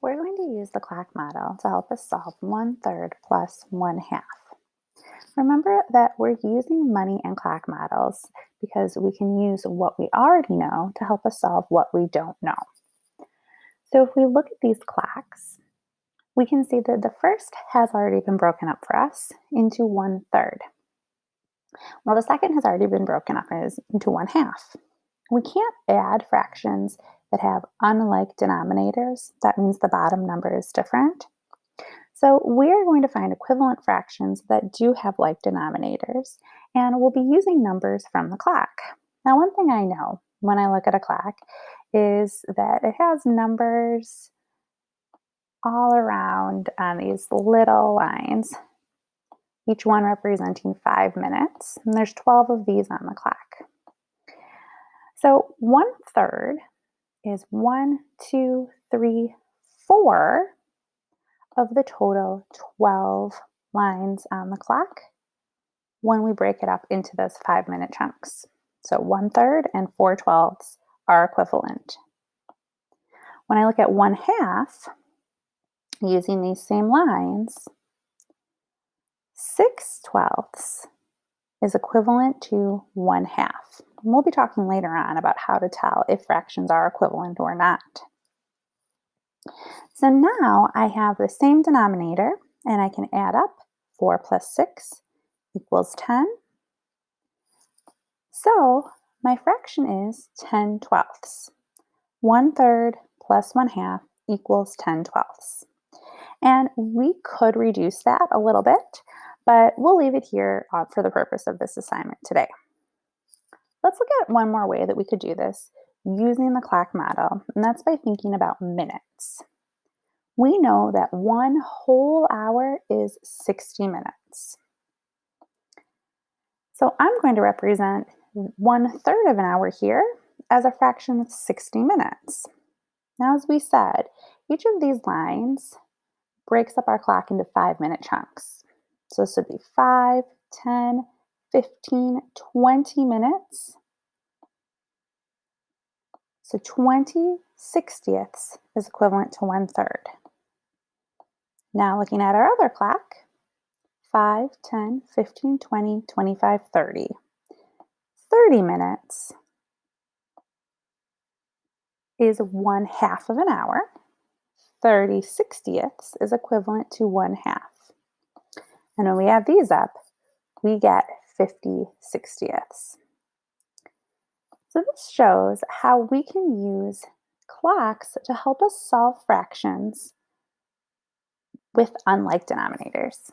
We're going to use the clock model to help us solve 1/3 plus 1/2. Remember that we're using money and clock models because we can use what we already know to help us solve what we don't know. So if we look at these clocks, we can see that the first has already been broken up for us into 1/3. Well, the second has already been broken up into 1/2. We can't add fractions that have unlike denominators. That means the bottom number is different. So we're going to find equivalent fractions that do have like denominators, and we'll be using numbers from the clock. Now, one thing I know when I look at a clock is that it has numbers all around on these little lines, each one representing 5 minutes, and there's 12 of these on the clock. So 1/3 is 1, 2, 3, 4 of the total 12 lines on the clock when we break it up into those 5-minute chunks. So 1/3 and 4/12 are equivalent. When I look at 1/2, using these same lines, 6/12 is equivalent to 1/2. And we'll be talking later on about how to tell if fractions are equivalent or not. So now I have the same denominator and I can add up 4 plus 6 equals 10. So my fraction is 10/12. 1/3 plus 1/2 equals 10/12. And we could reduce that a little bit, but we'll leave it here for the purpose of this assignment today. Let's look at one more way that we could do this using the clock model, and that's by thinking about minutes. We know that 1 whole hour is 60 minutes. So I'm going to represent 1/3 of an hour here as a fraction of 60 minutes. Now, as we said, each of these lines breaks up our clock into 5-minute chunks. So this would be 5, 10, 15, 20 minutes. So 20/60ths is equivalent to 1/3. Now looking at our other clock, 5, 10, 15, 20, 25, 30. 30 minutes is 1/2 of an hour. 30/60ths is equivalent to 1/2. And when we add these up, we get 50/60ths. So this shows how we can use clocks to help us solve fractions with unlike denominators.